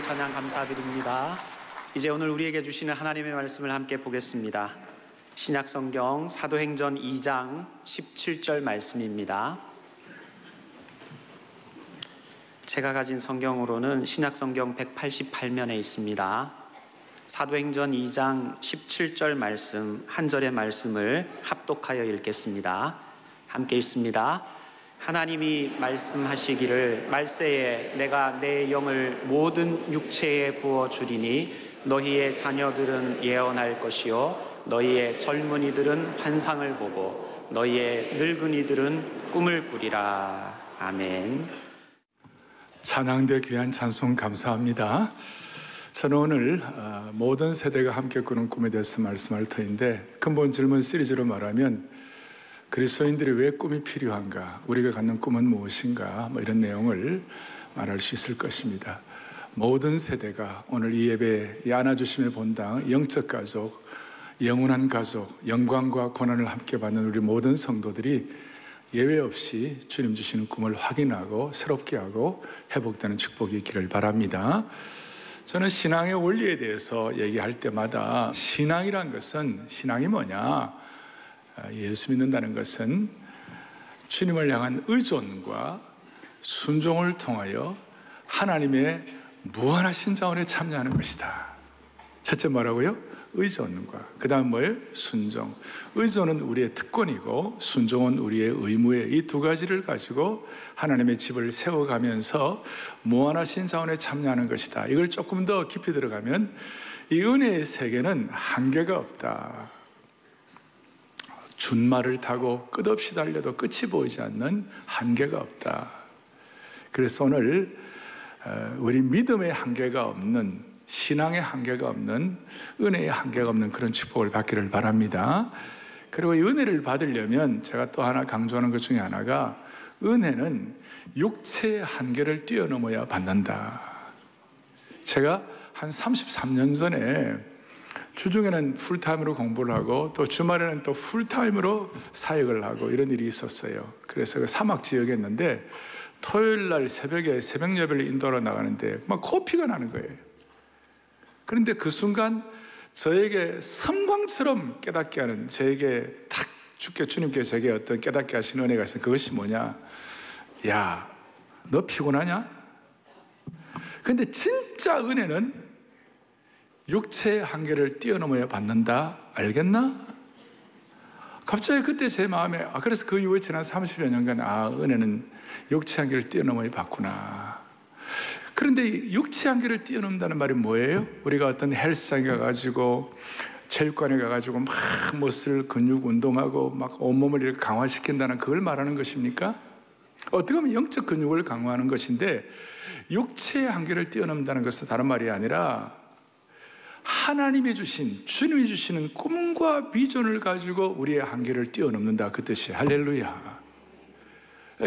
찬양 감사드립니다. 이제 오늘 우리에게 주시는 하나님의 말씀을 함께 보겠습니다. 신약성경 사도행전 2장 17절 말씀입니다. 제가 가진 성경으로는 신약성경 188면에 있습니다. 사도행전 2장 17절 말씀, 한 절의 말씀을 합독하여 읽겠습니다. 함께 읽습니다. 하나님이 말씀하시기를 말세에 내가 내 영을 모든 육체에 부어주리니 너희의 자녀들은 예언할 것이요 너희의 젊은이들은 환상을 보고 너희의 늙은이들은 꿈을 꾸리라. 아멘. 찬양대 귀한 찬송 감사합니다. 저는 오늘 모든 세대가 함께 꾸는 꿈에 대해서 말씀할 터인데, 근본 질문 시리즈로 말하면 그리스도인들이 왜 꿈이 필요한가, 우리가 갖는 꿈은 무엇인가, 이런 내용을 말할 수 있을 것입니다. 모든 세대가 오늘 이 예배에 안아주심의 본당, 영적 가족, 영원한 가족, 영광과 고난을 함께 받는 우리 모든 성도들이 예외 없이 주님 주시는 꿈을 확인하고 새롭게 하고 회복되는 축복이 있기를 바랍니다. 저는 신앙의 원리에 대해서 얘기할 때마다 신앙이란 것은, 신앙이 뭐냐? 예수 믿는다는 것은 주님을 향한 의존과 순종을 통하여 하나님의 무한하신 자원에 참여하는 것이다. 첫째 뭐라고요? 의존과 그 다음 뭐예요? 순종. 의존은 우리의 특권이고 순종은 우리의 의무에, 이 두 가지를 가지고 하나님의 집을 세워가면서 무한하신 자원에 참여하는 것이다. 이걸 조금 더 깊이 들어가면 이 은혜의 세계는 한계가 없다. 준말을 타고 끝없이 달려도 끝이 보이지 않는 한계가 없다. 그래서 오늘 우리 믿음의 한계가 없는, 신앙의 한계가 없는, 은혜의 한계가 없는 그런 축복을 받기를 바랍니다. 그리고 이 은혜를 받으려면 제가 또 하나 강조하는 것 중에 하나가, 은혜는 육체의 한계를 뛰어넘어야 받는다. 제가 한 33년 전에 주중에는 풀타임으로 공부를 하고 또 주말에는 또 풀타임으로 사역을 하고 이런 일이 있었어요. 그래서 그 사막 지역에 있는데 토요일 날 새벽에 새벽 예배를 인도하러 나가는데 막 코피가 나는 거예요. 그런데 그 순간 저에게 섬광처럼 깨닫게 하는, 저에게 탁 주님께서 제게 어떤 깨닫게 하시는 은혜가 있어요. 그것이 뭐냐? 야, 너 피곤하냐? 근데 진짜 은혜는 육체의 한계를 뛰어넘어야 받는다. 알겠나? 갑자기 그때 제 마음에, 그래서 그 이후에 지난 30여 년간 은혜는 육체 한계를 뛰어넘어야 받구나. 그런데 육체 한계를 뛰어넘는다는 말이 뭐예요? 우리가 어떤 헬스장에 가가지고 체육관에 가가지고 막 머슬 근육 운동하고 막 온몸을 이렇게 강화시킨다는 그걸 말하는 것입니까? 어떻게 보면 영적 근육을 강화하는 것인데, 육체의 한계를 뛰어넘는다는 것은 다른 말이 아니라 하나님이 주신, 주님이 주시는 꿈과 비전을 가지고 우리의 한계를 뛰어넘는다, 그 뜻이. 할렐루야.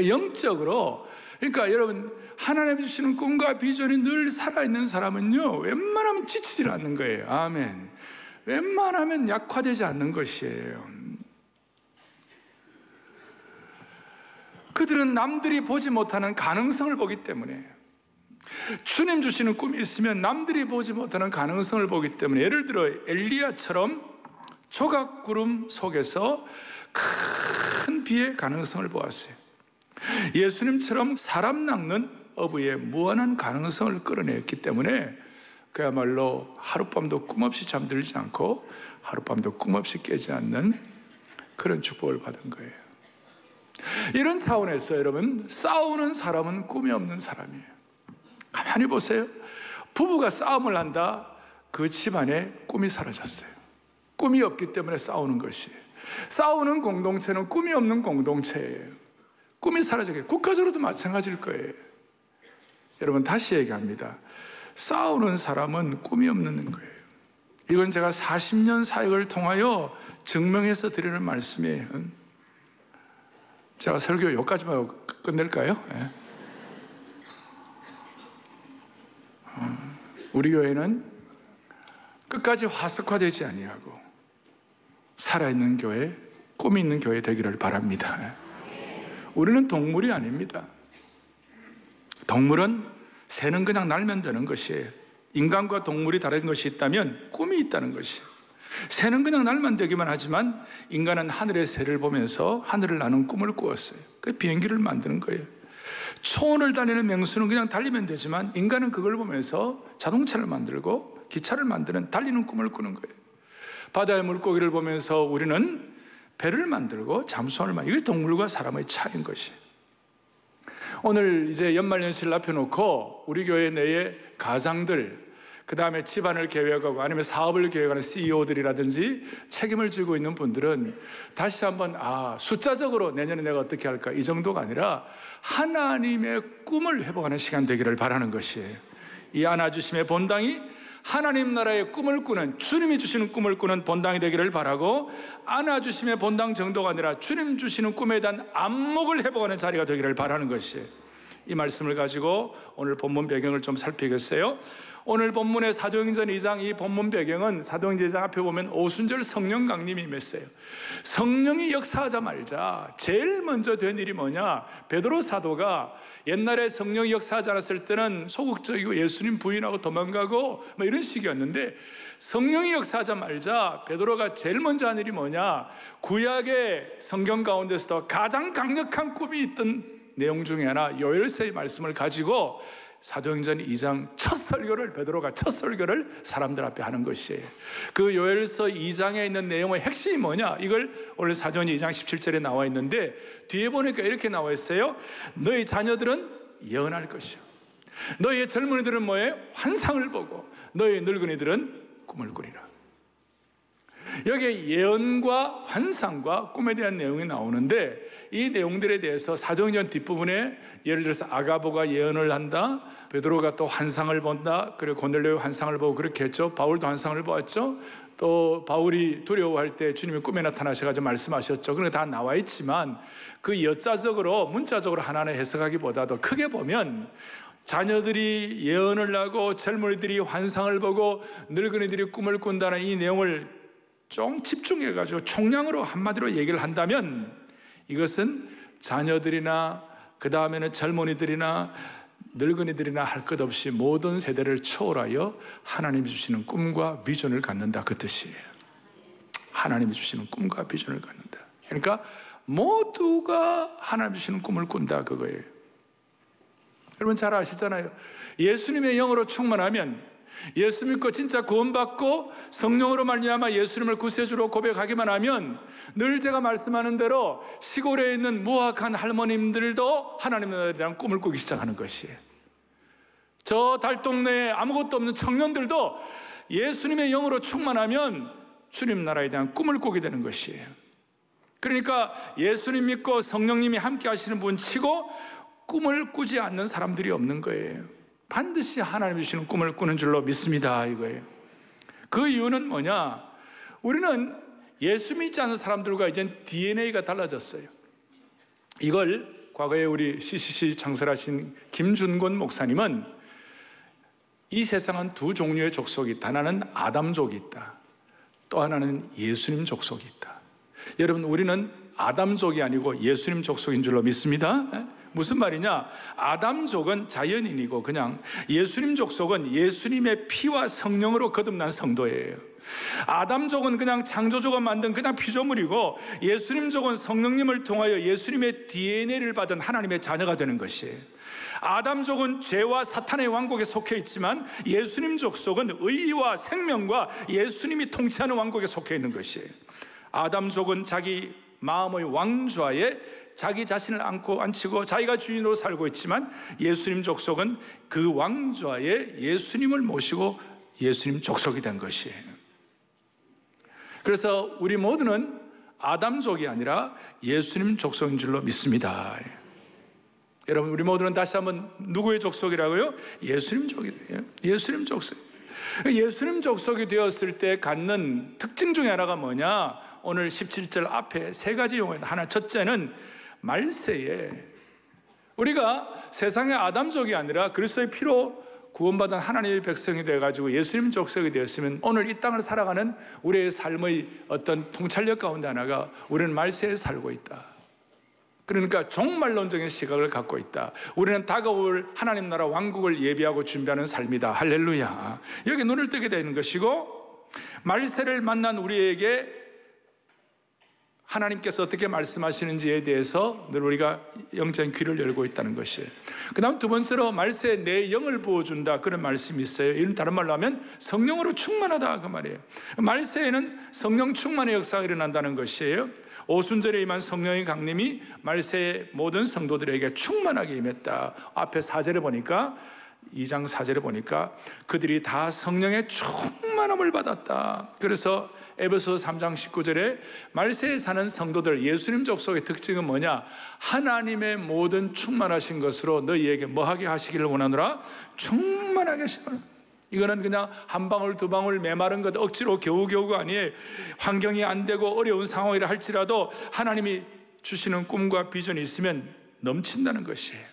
영적으로, 그러니까 여러분, 하나님이 주시는 꿈과 비전이 늘 살아있는 사람은요, 웬만하면 지치질 않는 거예요. 아멘. 웬만하면 약화되지 않는 것이에요. 그들은 남들이 보지 못하는 가능성을 보기 때문에, 주님 주시는 꿈이 있으면 남들이 보지 못하는 가능성을 보기 때문에, 예를 들어 엘리야처럼 조각구름 속에서 큰 비의 가능성을 보았어요. 예수님처럼 사람 낚는 어부의 무한한 가능성을 끌어냈기 때문에 그야말로 하룻밤도 꿈없이 잠들지 않고 하룻밤도 꿈없이 깨지 않는 그런 축복을 받은 거예요. 이런 차원에서 여러분, 싸우는 사람은 꿈이 없는 사람이에요. 가만히 보세요. 부부가 싸움을 한다, 그 집안에 꿈이 사라졌어요. 꿈이 없기 때문에 싸우는 것이에요. 싸우는 공동체는 꿈이 없는 공동체예요. 꿈이 사라졌어요. 국가적으로도 마찬가지일 거예요. 여러분, 다시 얘기합니다. 싸우는 사람은 꿈이 없는 거예요. 이건 제가 40년 사역을 통하여 증명해서 드리는 말씀이에요. 제가 설교 여기까지만 하고 끝낼까요? 네. 우리 교회는 끝까지 화석화되지 아니하고 살아있는 교회, 꿈이 있는 교회 되기를 바랍니다. 우리는 동물이 아닙니다. 동물은 새는 그냥 날면 되는 것이에요. 인간과 동물이 다른 것이 있다면 꿈이 있다는 것이에요. 새는 그냥 날만 되기만 하지만 인간은 하늘의 새를 보면서 하늘을 나는 꿈을 꾸었어요. 그 비행기를 만드는 거예요. 초원을 다니는 맹수는 그냥 달리면 되지만 인간은 그걸 보면서 자동차를 만들고 기차를 만드는 달리는 꿈을 꾸는 거예요. 바다의 물고기를 보면서 우리는 배를 만들고 잠수함을 만들고, 이게 동물과 사람의 차이인 것이에요. 오늘 이제 연말연시를 앞에 놓고 우리 교회 내에 가장들, 그 다음에 집안을 계획하고 아니면 사업을 계획하는 CEO들이라든지 책임을 지고 있는 분들은 다시 한번 숫자적으로 내년에 내가 어떻게 할까, 이 정도가 아니라 하나님의 꿈을 회복하는 시간 되기를 바라는 것이에요. 이 안아주심의 본당이 하나님 나라의 꿈을 꾸는, 주님이 주시는 꿈을 꾸는 본당이 되기를 바라고, 안아주심의 본당 정도가 아니라 주님 주시는 꿈에 대한 안목을 회복하는 자리가 되기를 바라는 것이에요. 이 말씀을 가지고 오늘 본문 배경을 좀 살피겠어요. 오늘 본문의 사도행전 2장, 이 본문 배경은 사도행전 2장 앞에 보면 오순절 성령 강림이 임했어요. 성령이 역사하자마자 제일 먼저 된 일이 뭐냐, 베드로 사도가 옛날에 성령이 역사하지 않았을 때는 소극적이고 예수님 부인하고 도망가고 뭐 이런 식이었는데, 성령이 역사하자마자 베드로가 제일 먼저 한 일이 뭐냐, 구약의 성경 가운데서도 가장 강력한 꿈이 있던 내용 중에 하나, 요엘서의 말씀을 가지고 사도행전 2장 첫 설교를, 베드로가 첫 설교를 사람들 앞에 하는 것이에요. 그 요엘서 2장에 있는 내용의 핵심이 뭐냐, 이걸 오늘 사도행전 2장 17절에 나와 있는데, 뒤에 보니까 이렇게 나와 있어요. 너희 자녀들은 예언할 것이요, 너희의 젊은이들은 뭐예요? 환상을 보고, 너희 늙은이들은 꿈을 꾸리라. 여기에 예언과 환상과 꿈에 대한 내용이 나오는데, 이 내용들에 대해서 사도행전 뒷부분에 예를 들어서 아가보가 예언을 한다, 베드로가 또 환상을 본다, 그리고 고넬료의 환상을 보고 그렇게 했죠. 바울도 환상을 보았죠. 또 바울이 두려워할 때 주님이 꿈에 나타나셔가지고 말씀하셨죠. 그런 게 다 나와 있지만 그 여자적으로 문자적으로 하나하나 해석하기보다도 크게 보면, 자녀들이 예언을 하고 젊은이들이 환상을 보고 늙은이들이 꿈을 꾼다는 이 내용을 좀 집중해가지고 총량으로 한마디로 얘기를 한다면, 이것은 자녀들이나 그 다음에는 젊은이들이나 늙은이들이나 할 것 없이 모든 세대를 초월하여 하나님이 주시는 꿈과 비전을 갖는다, 그 뜻이에요. 하나님이 주시는 꿈과 비전을 갖는다. 그러니까 모두가 하나님이 주시는 꿈을 꾼다, 그거예요. 여러분 잘 아시잖아요. 예수님의 영으로 충만하면, 예수 믿고 진짜 구원받고 성령으로 말미암아 예수님을 구세주로 고백하기만 하면, 늘 제가 말씀하는 대로 시골에 있는 무학한 할머님들도 하나님에 대한 꿈을 꾸기 시작하는 것이에요. 저 달동네에 아무것도 없는 청년들도 예수님의 영으로 충만하면 주님 나라에 대한 꿈을 꾸게 되는 것이에요. 그러니까 예수님 믿고 성령님이 함께 하시는 분 치고 꿈을 꾸지 않는 사람들이 없는 거예요. 반드시 하나님이 주시는 꿈을 꾸는 줄로 믿습니다, 이거예요. 그 이유는 뭐냐, 우리는 예수 믿지 않는 사람들과 이젠 DNA가 달라졌어요. 이걸 과거에 우리 CCC 창설하신 김준권 목사님은, 이 세상은 두 종류의 족속이 있다. 하나는 아담족이 있다, 또 하나는 예수님 족속이 있다. 여러분, 우리는 아담족이 아니고 예수님 족속인 줄로 믿습니다. 무슨 말이냐, 아담족은 자연인이고 그냥 예수님 족속은 예수님의 피와 성령으로 거듭난 성도예요. 아담족은 그냥 창조주가 만든 그냥 피조물이고, 예수님족은 성령님을 통하여 예수님의 DNA를 받은 하나님의 자녀가 되는 것이에요. 아담족은 죄와 사탄의 왕국에 속해 있지만, 예수님 족속은 의와 생명과 예수님이 통치하는 왕국에 속해 있는 것이에요. 아담족은 자기 마음의 왕좌에 자기 자신을 앉히고 자기가 주인으로 살고 있지만, 예수님 족속은 그 왕좌에 예수님을 모시고 예수님 족속이 된 것이에요. 그래서 우리 모두는 아담족이 아니라 예수님 족속인 줄로 믿습니다. 여러분, 우리 모두는 다시 한번 누구의 족속이라고요? 예수님 족이에요. 예수님 족속. 예수님 족속이 되었을 때 갖는 특징 중에 하나가 뭐냐, 오늘 17절 앞에 세 가지 용어입니다. 하나, 첫째는 말세에 우리가 세상의 아담족이 아니라 그리스도의 피로 구원받은 하나님의 백성이 되어가지고 예수님 족속이 되었으면, 오늘 이 땅을 살아가는 우리의 삶의 어떤 통찰력 가운데 하나가, 우리는 말세에 살고 있다. 그러니까 종말론적인 시각을 갖고 있다. 우리는 다가올 하나님 나라 왕국을 예비하고 준비하는 삶이다. 할렐루야. 여기 눈을 뜨게 되는 것이고, 말세를 만난 우리에게 하나님께서 어떻게 말씀하시는지에 대해서 늘 우리가 영적인 귀를 열고 있다는 것이에요. 그 다음 두 번째로 말세에 내 영을 부어준다, 그런 말씀이 있어요. 이런 다른 말로 하면 성령으로 충만하다, 그 말이에요. 말세에는 성령 충만의 역사가 일어난다는 것이에요. 오순절에 임한 성령의 강림이 말세의 모든 성도들에게 충만하게 임했다. 앞에 4절에 보니까, 2장 4절에 보니까 그들이 다 성령의 충만함을 받았다. 그래서 에베소서 3장 19절에 말세에 사는 성도들, 예수님 족속의 특징은 뭐냐? 하나님의 모든 충만하신 것으로 너희에게 뭐하게 하시기를 원하노라? 충만하게 하시노라. 이거는 그냥 한 방울 두 방울 메마른 것 억지로 겨우겨우가 아니에요. 환경이 안 되고 어려운 상황이라 할지라도 하나님이 주시는 꿈과 비전이 있으면 넘친다는 것이에요.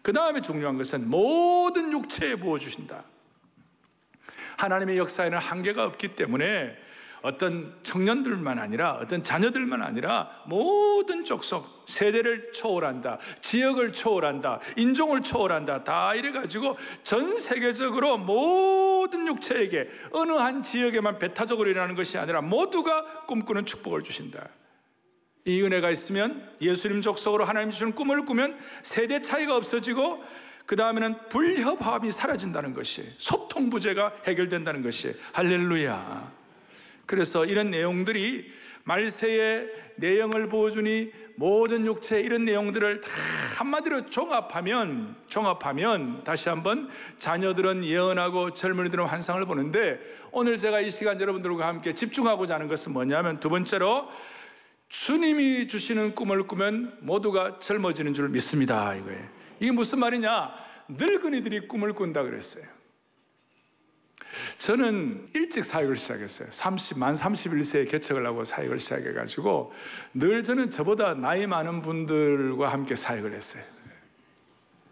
그 다음에 중요한 것은 모든 육체에 부어주신다. 하나님의 역사에는 한계가 없기 때문에 어떤 청년들만 아니라, 어떤 자녀들만 아니라 모든 족속, 세대를 초월한다, 지역을 초월한다, 인종을 초월한다, 다 이래가지고 전 세계적으로 모든 육체에게 어느 한 지역에만 배타적으로 일어나는 것이 아니라 모두가 꿈꾸는 축복을 주신다. 이 은혜가 있으면, 예수님 족속으로 하나님 주시는 꿈을 꾸면 세대 차이가 없어지고, 그 다음에는 불협화음이 사라진다는 것이, 소통 부재가 해결된다는 것이, 할렐루야. 그래서 이런 내용들이 말세에 내 영을 부어주니 모든 육체, 이런 내용들을 다 한마디로 종합하면 다시 한번 자녀들은 예언하고 젊은이들은 환상을 보는데, 오늘 제가 이 시간 여러분들과 함께 집중하고자 하는 것은 뭐냐면, 두 번째로 주님이 주시는 꿈을 꾸면 모두가 젊어지는 줄 믿습니다, 이거예요. 이게 무슨 말이냐? 늙은이들이 꿈을 꾼다 그랬어요. 저는 일찍 사역을 시작했어요. 만 31세에 개척을 하고 사역을 시작해가지고 늘 저는 저보다 나이 많은 분들과 함께 사역을 했어요.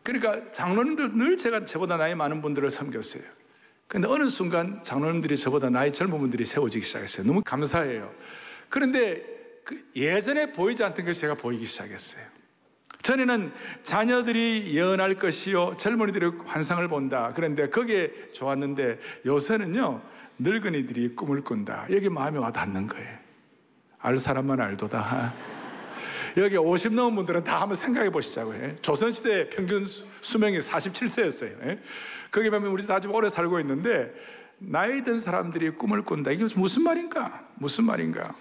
그러니까 장로님들 늘 제가 저보다 나이 많은 분들을 섬겼어요. 그런데 어느 순간 장로님들이 저보다 나이 젊은 분들이 세워지기 시작했어요. 너무 감사해요. 그런데 예전에 보이지 않던 것이 제가 보이기 시작했어요. 전에는 자녀들이 예언할 것이요, 젊은이들이 환상을 본다. 그런데 그게 좋았는데 요새는요, 늙은이들이 꿈을 꾼다. 여기 마음이 와 닿는 거예요. 알 사람만 알도다. 여기 50 넘은 분들은 다 한번 생각해 보시자고요. 조선시대 평균 수명이 47세였어요. 거기 보면 우리 아주 오래 살고 있는데, 나이 든 사람들이 꿈을 꾼다. 이게 무슨 말인가? 무슨 말인가?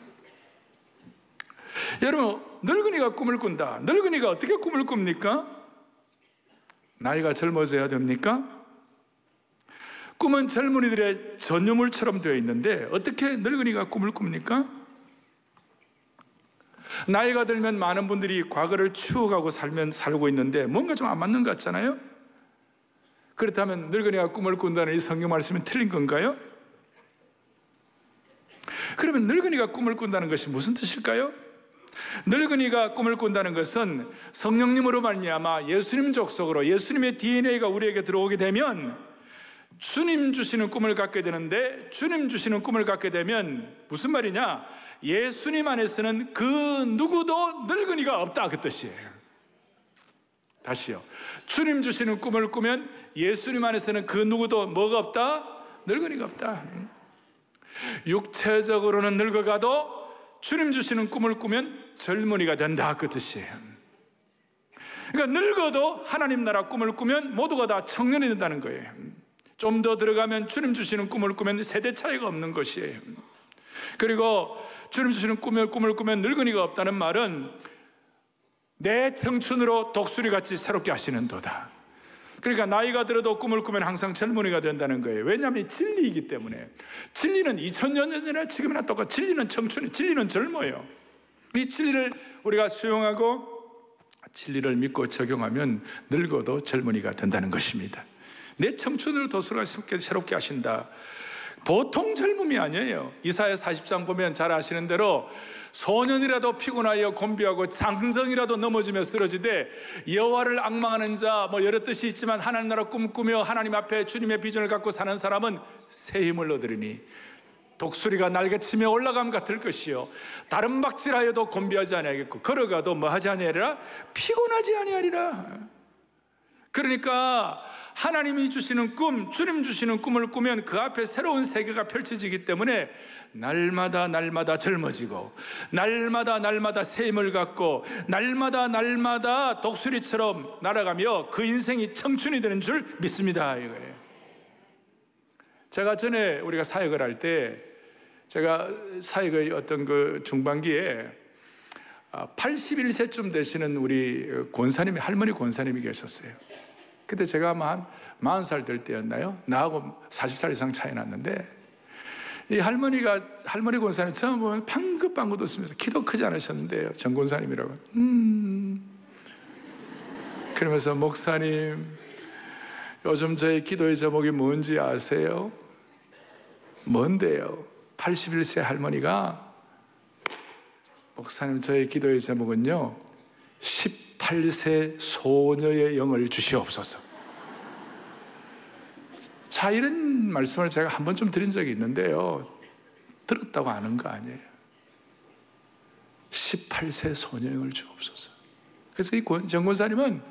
여러분, 늙은이가 꿈을 꾼다. 늙은이가 어떻게 꿈을 꿉니까? 나이가 젊어져야 됩니까? 꿈은 젊은이들의 전유물처럼 되어 있는데 어떻게 늙은이가 꿈을 꿉니까? 나이가 들면 많은 분들이 과거를 추억하고 살고 있는데 뭔가 좀 안 맞는 것 같잖아요? 그렇다면 늙은이가 꿈을 꾼다는 이 성경 말씀은 틀린 건가요? 그러면 늙은이가 꿈을 꾼다는 것이 무슨 뜻일까요? 늙은이가 꿈을 꾼다는 것은 성령님으로 말미암아 예수님 족속으로, 예수님의 DNA가 우리에게 들어오게 되면 주님 주시는 꿈을 갖게 되는데, 주님 주시는 꿈을 갖게 되면 무슨 말이냐? 예수님 안에서는 그 누구도 늙은이가 없다, 그 뜻이에요. 다시요. 주님 주시는 꿈을 꾸면 예수님 안에서는 그 누구도 뭐가 없다? 늙은이가 없다. 육체적으로는 늙어가도 주님 주시는 꿈을 꾸면 젊은이가 된다, 그 뜻이에요. 그러니까 늙어도 하나님 나라 꿈을 꾸면 모두가 다 청년이 된다는 거예요. 좀 더 들어가면 주님 주시는 꿈을 꾸면 세대 차이가 없는 것이에요. 그리고 주님 주시는 꿈을 꾸면 늙은이가 없다는 말은 내 청춘으로 독수리같이 새롭게 하시는도다. 그러니까 나이가 들어도 꿈을 꾸면 항상 젊은이가 된다는 거예요. 왜냐하면 진리이기 때문에. 진리는 2000년 전이나 지금이나 똑같아. 진리는 청춘이, 진리는 젊어요. 이 진리를 우리가 수용하고 진리를 믿고 적용하면 늙어도 젊은이가 된다는 것입니다. 내 청춘으로 독수리가 새롭게 하신다. 보통 젊음이 아니에요. 이사야 40장 보면 잘 아시는 대로 소년이라도 피곤하여 곤비하고 장성이라도 넘어지며 쓰러지되 여호와를 앙망하는 자, 여러 뜻이 있지만 하나님 나라 꿈꾸며 하나님 앞에 주님의 비전을 갖고 사는 사람은 새 힘을 얻으리니 독수리가 날개치며 올라감 같을 것이요 다른 박질하여도 곤비하지 아니하겠고 걸어가도 뭐 하지 아니하리라 피곤하지 아니하리라. 그러니까 하나님이 주시는 꿈, 주님 주시는 꿈을 꾸면 그 앞에 새로운 세계가 펼쳐지기 때문에 날마다 젊어지고 날마다 새 힘을 갖고 날마다 독수리처럼 날아가며 그 인생이 청춘이 되는 줄 믿습니다. 이거예요. 제가 전에 우리가 사역을 할 때 제가 사역의 어떤 그 중반기에 81세쯤 되시는 우리 권사님이, 할머니 권사님이 계셨어요. 그때 제가 아마 한 40살 될 때였나요? 나하고 40살 이상 차이 났는데 이 할머니 권사님 처음 보면 방긋방긋 웃으면서 키도 크지 않으셨는데요. 정 권사님이라고. 그러면서 목사님 요즘 저희 기도의 제목이 뭔지 아세요? 뭔데요? 81세 할머니가 목사님 저희 기도의 제목은요 18세 소녀의 영을 주시옵소서. 자, 이런 말씀을 제가 한 번쯤 드린 적이 있는데요 들었다고 아는 거 아니에요. 18세 소녀의 영을 주옵소서. 그래서 이 정권사님은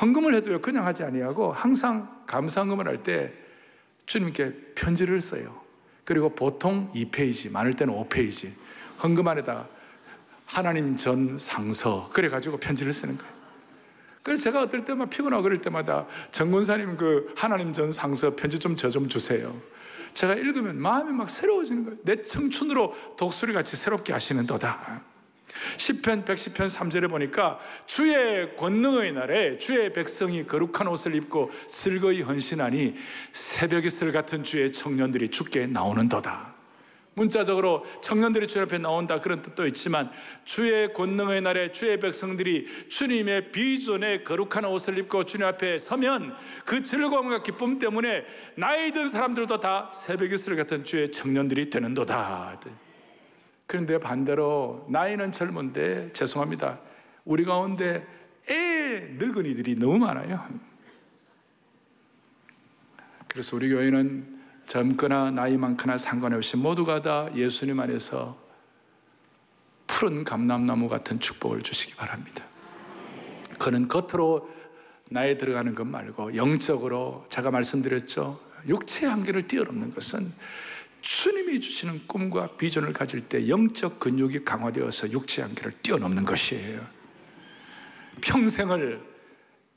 헌금을 해도요 그냥 하지 아니하고 항상 감사헌금을 할 때 주님께 편지를 써요. 그리고 보통 2페이지, 많을 때는 5페이지 헌금 안에다가 하나님 전 상서 그래가지고 편지를 쓰는 거예요. 그래서 제가 어떨 때만 피곤하고 그럴 때마다 정권사님 그 하나님 전 상서 편지 좀 저 좀 주세요. 제가 읽으면 마음이 막 새로워지는 거예요. 내 청춘으로 독수리같이 새롭게 하시는도다. 시편 110편 3절에 보니까 주의 권능의 날에 주의 백성이 거룩한 옷을 입고 슬거이 헌신하니 새벽 이슬 같은 주의 청년들이 주께 나오는도다. 문자적으로 청년들이 주님 앞에 나온다 그런 뜻도 있지만 주의 권능의 날에 주의 백성들이 주님의 비전에 거룩한 옷을 입고 주님 앞에 서면 그 즐거움과 기쁨 때문에 나이 든 사람들도 다 새벽 이슬 같은 주의 청년들이 되는도다. 그런데 반대로 나이는 젊은데 죄송합니다 우리 가운데 늙은이들이 너무 많아요. 그래서 우리 교회는 젊거나 나이 많거나 상관없이 모두가 다 예수님 안에서 푸른 감람나무 같은 축복을 주시기 바랍니다. 그는 겉으로 나에 들어가는 것 말고 영적으로 제가 말씀드렸죠. 육체의 한계를 뛰어넘는 것은 주님이 주시는 꿈과 비전을 가질 때 영적 근육이 강화되어서 육체의 한계를 뛰어넘는 것이에요. 평생을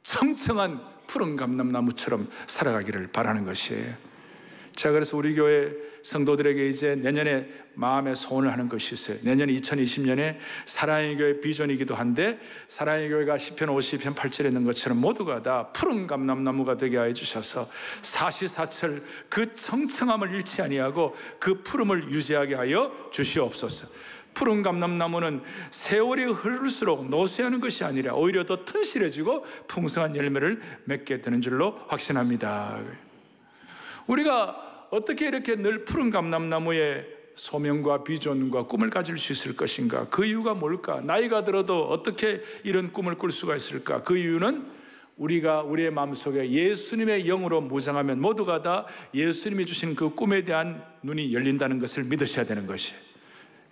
청청한 푸른 감람나무처럼 살아가기를 바라는 것이에요. 자, 그래서 우리 교회 성도들에게 이제 내년에 마음에 소원을 하는 것이 있어요. 내년 2020년에 사랑의 교회 비전이기도 한데 사랑의 교회가 시편 50편 8절에 있는 것처럼 모두가 다 푸른 감람나무가 되게 하여 주셔서 사시사철 그 청청함을 잃지 아니하고 그 푸름을 유지하게 하여 주시옵소서. 푸른 감람나무는 세월이 흐를수록 노쇠하는 것이 아니라 오히려 더 튼실해지고 풍성한 열매를 맺게 되는 줄로 확신합니다. 우리가 어떻게 이렇게 늘 푸른 감람나무에 소명과 비전과 꿈을 가질 수 있을 것인가? 그 이유가 뭘까? 나이가 들어도 어떻게 이런 꿈을 꿀 수가 있을까? 그 이유는 우리가 우리의 마음속에 예수님의 영으로 무장하면 모두가 다 예수님이 주신 그 꿈에 대한 눈이 열린다는 것을 믿으셔야 되는 것이에요.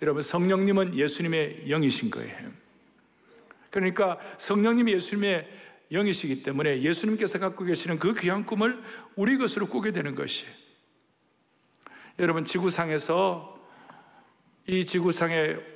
여러분, 성령님은 예수님의 영이신 거예요. 그러니까 성령님이 예수님의 영이시기 때문에 예수님께서 갖고 계시는 그 귀한 꿈을 우리 것으로 꾸게 되는 것이에요. 여러분, 지구상에서 이 지구상의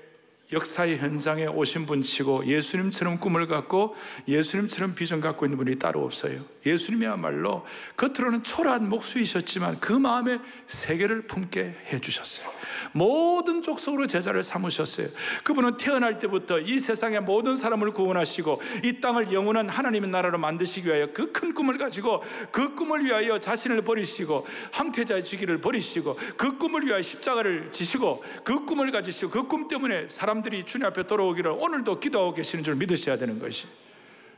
역사의 현장에 오신 분치고 예수님처럼 꿈을 갖고 예수님처럼 비전 갖고 있는 분이 따로 없어요. 예수님이야말로 겉으로는 초라한 목수이셨지만 그 마음에 세계를 품게 해주셨어요. 모든 족속으로 제자를 삼으셨어요. 그분은 태어날 때부터 이 세상의 모든 사람을 구원하시고 이 땅을 영원한 하나님의 나라로 만드시기 위하여 그 큰 꿈을 가지고 그 꿈을 위하여 자신을 버리시고 황태자의 지기를 버리시고 그 꿈을 위하여 십자가를 지시고 그 꿈을 가지시고 그 꿈 때문에 사람들이 주님 앞에 돌아오기를 오늘도 기도하고 계시는 줄 믿으셔야 되는 것이.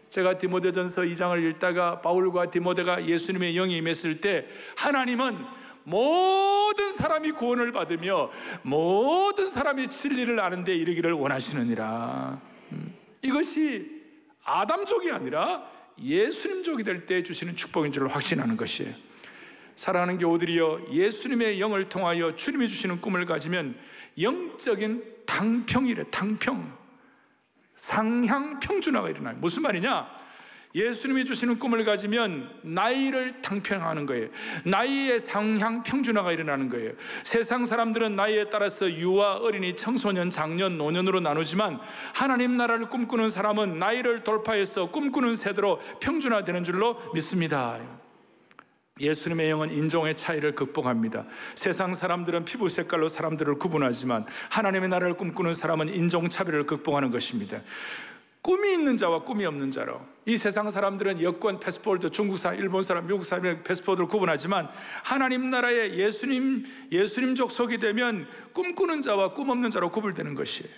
제가 디모데전서 2장을 읽다가 바울과 디모데가 예수님의 영이 임했을 때 하나님은 모든 사람이 구원을 받으며 모든 사람이 진리를 아는 데 이르기를 원하시느니라. 이것이 아담족이 아니라 예수님족이 될 때 주시는 축복인 줄 확신하는 것이에요. 사랑하는 교우들이여, 예수님의 영을 통하여 주님이 주시는 꿈을 가지면 영적인 탕평이래. 탕평, 상향평준화가 일어나요. 무슨 말이냐? 예수님이 주시는 꿈을 가지면 나이를 탕평하는 거예요. 나이의 상향평준화가 일어나는 거예요. 세상 사람들은 나이에 따라서 유아, 어린이, 청소년, 장년, 노년으로 나누지만 하나님 나라를 꿈꾸는 사람은 나이를 돌파해서 꿈꾸는 세대로 평준화되는 줄로 믿습니다. 예수님의 영은 인종의 차이를 극복합니다. 세상 사람들은 피부 색깔로 사람들을 구분하지만 하나님의 나라를 꿈꾸는 사람은 인종차별을 극복하는 것입니다. 꿈이 있는 자와 꿈이 없는 자로, 이 세상 사람들은 여권, 패스포트, 중국 사람, 일본 사람, 미국 사람의 패스포트를 구분하지만 하나님 나라의 예수님족 속이 되면 꿈꾸는 자와 꿈 없는 자로 구분되는 것이에요.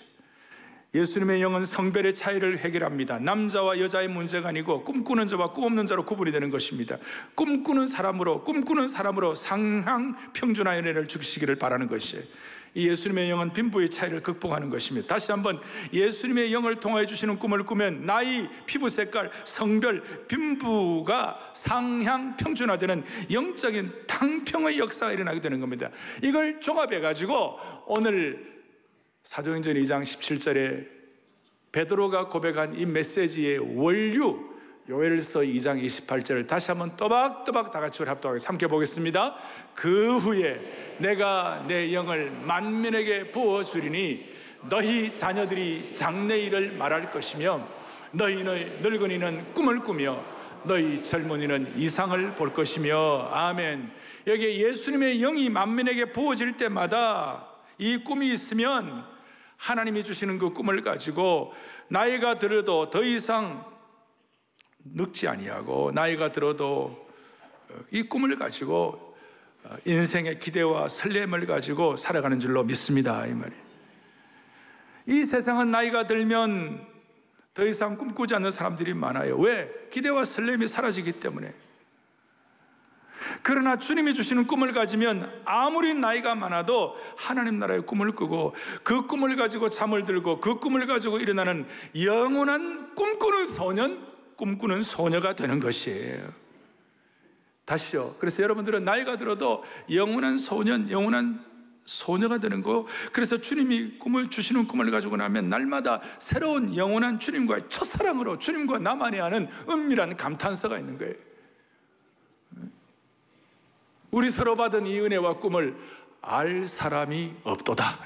예수님의 영은 성별의 차이를 해결합니다. 남자와 여자의 문제가 아니고 꿈꾸는 자와 꿈 없는 자로 구분이 되는 것입니다. 꿈꾸는 사람으로 상향 평준화 연애를 주시기를 바라는 것이에요. 이 예수님의 영은 빈부의 차이를 극복하는 것입니다. 다시 한번, 예수님의 영을 통하여 주시는 꿈을 꾸면 나이, 피부 색깔, 성별, 빈부가 상향 평준화되는 영적인 탕평의 역사가 일어나게 되는 겁니다. 이걸 종합해가지고 오늘 사도행전 2장 17절에 베드로가 고백한 이 메시지의 원류, 요엘서 2장 28절을 다시 한번 또박또박 다 같이 합독하게 삼켜보겠습니다. 그 후에 내가 내 영을 만민에게 부어주리니 너희 자녀들이 장래일을 말할 것이며 너희 늙은이는 꿈을 꾸며 너희 젊은이는 이상을 볼 것이며. 아멘. 여기에 예수님의 영이 만민에게 부어질 때마다 이 꿈이 있으면 하나님이 주시는 그 꿈을 가지고 나이가 들어도 더 이상 늙지 아니하고, 나이가 들어도 이 꿈을 가지고 인생의 기대와 설렘을 가지고 살아가는 줄로 믿습니다. 이 말이에요. 이 세상은 나이가 들면 더 이상 꿈꾸지 않는 사람들이 많아요. 왜? 기대와 설렘이 사라지기 때문에. 그러나 주님이 주시는 꿈을 가지면 아무리 나이가 많아도 하나님 나라의 꿈을 꾸고 그 꿈을 가지고 잠을 들고 그 꿈을 가지고 일어나는 영원한 꿈꾸는 소년, 꿈꾸는 소녀가 되는 것이에요. 다시요. 그래서 여러분들은 나이가 들어도 영원한 소년, 영원한 소녀가 되는 거. 그래서 주님이 꿈을 주시는 꿈을 가지고 나면 날마다 새로운 영원한 주님과의 첫사랑으로 주님과 나만이 아는 은밀한 감탄사가 있는 거예요. 우리 서로 받은 이 은혜와 꿈을 알 사람이 없도다.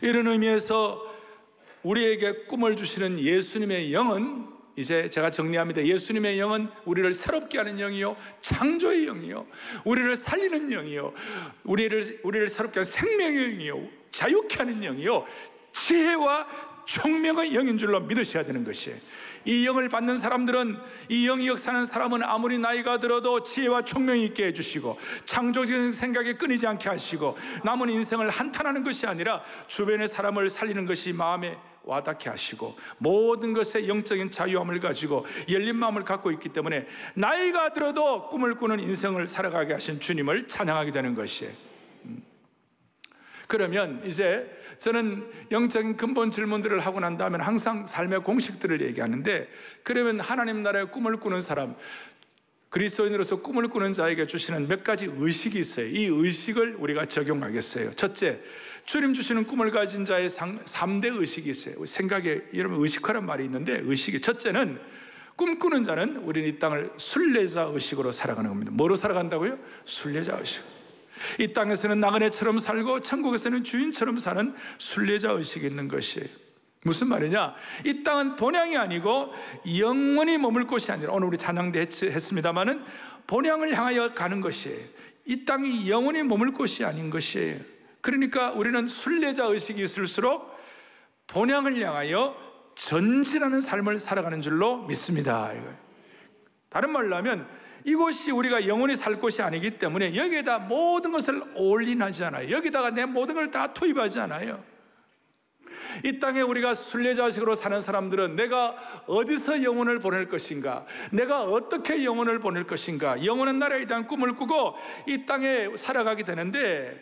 이런 의미에서 우리에게 꿈을 주시는 예수님의 영은, 이제 제가 정리합니다. 예수님의 영은 우리를 새롭게 하는 영이요, 창조의 영이요, 우리를 살리는 영이요, 우리를 새롭게 하는 생명의 영이요, 자유케 하는 영이요, 지혜와 총명의 영인 줄로 믿으셔야 되는 것이에요. 이 영을 받는 사람들은, 이 영이 역사하는 사람은 아무리 나이가 들어도 지혜와 총명이 있게 해주시고 창조적인 생각에 끊이지 않게 하시고 남은 인생을 한탄하는 것이 아니라 주변의 사람을 살리는 것이 마음에 와닿게 하시고 모든 것에 영적인 자유함을 가지고 열린 마음을 갖고 있기 때문에 나이가 들어도 꿈을 꾸는 인생을 살아가게 하신 주님을 찬양하게 되는 것이에요. 그러면 이제 저는 영적인 근본 질문들을 하고 난 다음에 항상 삶의 공식들을 얘기하는데, 그러면 하나님 나라의 꿈을 꾸는 사람, 그리스도인으로서 꿈을 꾸는 자에게 주시는 몇 가지 의식이 있어요. 이 의식을 우리가 적용하겠어요. 첫째, 주님 주시는 꿈을 가진 자의 3대 의식이 있어요. 생각에, 여러분 의식하란 말이 있는데, 의식이, 첫째는 꿈꾸는 자는 우리는 이 땅을 순례자 의식으로 살아가는 겁니다. 뭐로 살아간다고요? 순례자 의식. 이 땅에서는 나그네처럼 살고 천국에서는 주인처럼 사는 순례자 의식이 있는 것이에요. 무슨 말이냐? 이 땅은 본향이 아니고 영원히 머물 곳이 아니라, 오늘 우리 찬양대 했습니다마는 본향을 향하여 가는 것이에요. 이 땅이 영원히 머물 곳이 아닌 것이에요. 그러니까 우리는 순례자 의식이 있을수록 본향을 향하여 전진하는 삶을 살아가는 줄로 믿습니다. 다른 말로 하면 이곳이 우리가 영원히 살 곳이 아니기 때문에 여기에다 모든 것을 올인하지 않아요. 여기다가 내 모든 걸 다 투입하지 않아요. 이 땅에 우리가 순례자식으로 사는 사람들은 내가 어디서 영혼을 보낼 것인가, 내가 어떻게 영혼을 보낼 것인가, 영원한 나라에 대한 꿈을 꾸고 이 땅에 살아가게 되는데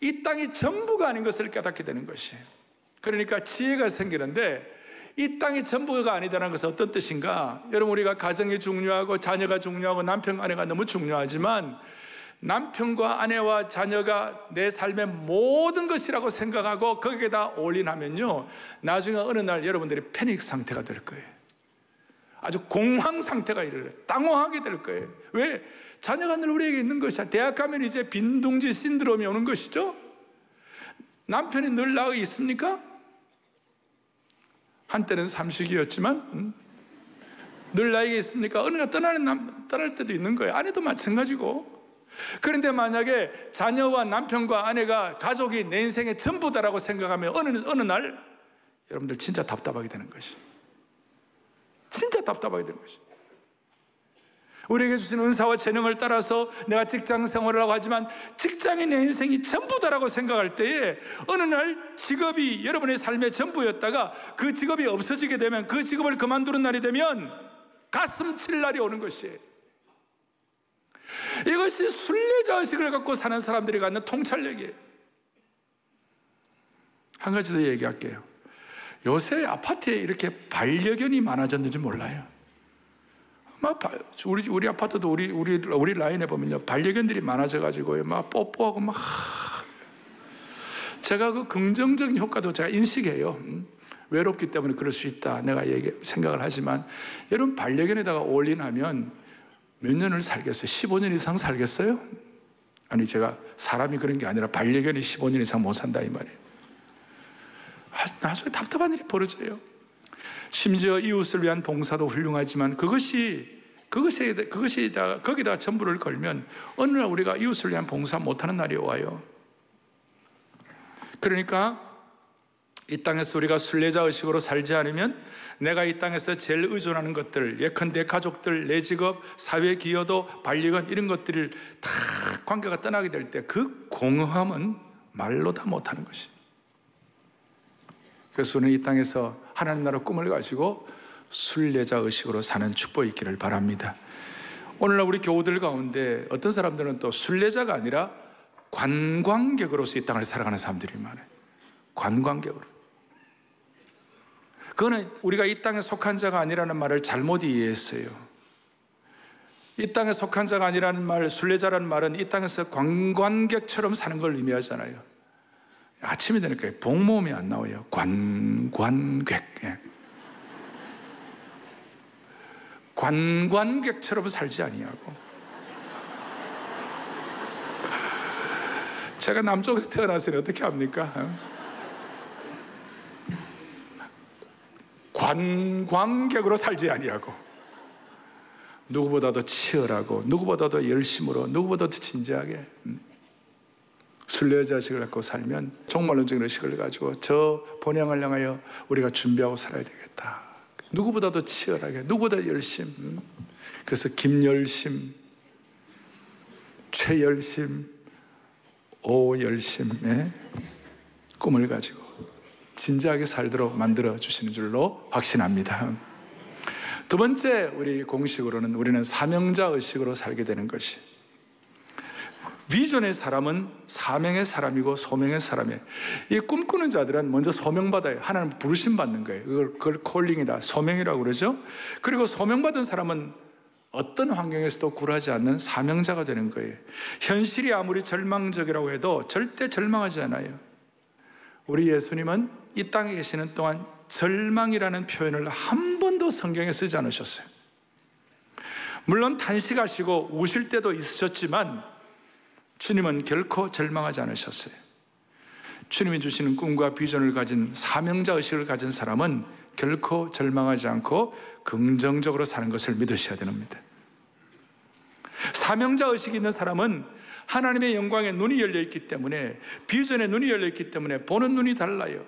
이 땅이 전부가 아닌 것을 깨닫게 되는 것이에요. 그러니까 지혜가 생기는데, 이 땅이 전부가 아니다라는 것은 어떤 뜻인가? 여러분, 우리가 가정이 중요하고 자녀가 중요하고 남편, 아내가 너무 중요하지만 남편과 아내와 자녀가 내 삶의 모든 것이라고 생각하고 거기에다 올인하면요, 나중에 어느 날 여러분들이 패닉 상태가 될 거예요. 아주 공황 상태가 이르러 당황하게 될 거예요. 왜? 자녀가 늘 우리에게 있는 것이야. 대학 가면 이제 빈둥지 신드롬이 오는 것이죠. 남편이 늘 나에게 있습니까? 한때는 삼식이었지만 늘 나에게 있습니까? 어느 날 떠날 때도 있는 거예요. 아내도 마찬가지고. 그런데 만약에 자녀와 남편과 아내가 가족이 내 인생의 전부다라고 생각하면 어느 날 여러분들 진짜 답답하게 되는 것이, 진짜 답답하게 되는 것이. 우리에게 주신 은사와 재능을 따라서 내가 직장 생활을 하고 하지만 직장이 내 인생이 전부다라고 생각할 때에 어느 날 직업이 여러분의 삶의 전부였다가 그 직업이 없어지게 되면, 그 직업을 그만두는 날이 되면 가슴 칠 날이 오는 것이에요. 이것이 순례자의식을 갖고 사는 사람들이 갖는 통찰력이에요. 한 가지 더 얘기할게요. 요새 아파트에 이렇게 반려견이 많아졌는지 몰라요. 우리 아파트도 우리 라인에 보면요, 반려견들이 많아져가지고 막 뽀뽀하고 막. 제가 그 긍정적인 효과도 제가 인식해요. 외롭기 때문에 그럴 수 있다, 내가 생각을 하지만, 여러분 반려견에다가 올인하면 몇 년을 살겠어요? 15년 이상 살겠어요? 아니, 제가 사람이 그런 게 아니라 반려견이 15년 이상 못 산다 이 말이에요. 나중에 답답한 일이 벌어져요. 심지어 이웃을 위한 봉사도 훌륭하지만 거기다가 전부를 걸면 어느 날 우리가 이웃을 위한 봉사 못하는 날이 와요. 그러니까 이 땅에서 우리가 순례자의식으로 살지 않으면 내가 이 땅에서 제일 의존하는 것들, 예컨대 가족들, 내 직업, 사회 기여도, 반려견, 이런 것들을 다 관계가 떠나게 될 때 그 공허함은 말로 다 못하는 것이. 그래서 우리는 이 땅에서 하나님 나라 꿈을 가지고 순례자의식으로 사는 축복이 있기를 바랍니다. 오늘날 우리 교우들 가운데 어떤 사람들은 또 순례자가 아니라 관광객으로서 이 땅을 살아가는 사람들이 많아요. 관광객으로. 그거는 우리가 이 땅에 속한 자가 아니라는 말을 잘못 이해했어요. 이 땅에 속한 자가 아니라는 말, 순례자라는 말은 이 땅에서 관광객처럼 사는 걸 의미하잖아요. 아침이 되니까 복모음이 안 나와요. 관광객. 관광객처럼 살지 아니하고. 제가 남쪽에서 태어났으니 어떻게 합니까? 관광객으로 살지 아니하고, 누구보다도 치열하고, 누구보다도 열심으로, 누구보다도 진지하게 순례자식을 갖고 살면 종말론적인 의식을 가지고 저 본향을 향하여 우리가 준비하고 살아야 되겠다. 누구보다도 치열하게, 누구보다 열심. 그래서 김열심, 최열심, 오열심의 꿈을 가지고 진지하게 살도록 만들어 주시는 줄로 확신합니다. 두 번째, 우리 공식으로는 우리는 사명자 의식으로 살게 되는 것이, 비전의 사람은 사명의 사람이고 소명의 사람이에요. 이 꿈꾸는 자들은 먼저 소명받아요. 하나님 부르심 받는 거예요. 그걸 콜링이다, 소명이라고 그러죠. 그리고 소명받은 사람은 어떤 환경에서도 굴하지 않는 사명자가 되는 거예요. 현실이 아무리 절망적이라고 해도 절대 절망하지 않아요. 우리 예수님은 이 땅에 계시는 동안 절망이라는 표현을 한 번도 성경에 쓰지 않으셨어요. 물론 탄식하시고 우실 때도 있으셨지만 주님은 결코 절망하지 않으셨어요. 주님이 주시는 꿈과 비전을 가진 사명자 의식을 가진 사람은 결코 절망하지 않고 긍정적으로 사는 것을 믿으셔야 됩니다. 사명자 의식이 있는 사람은 하나님의 영광에 눈이 열려 있기 때문에, 비전에 눈이 열려 있기 때문에 보는 눈이 달라요.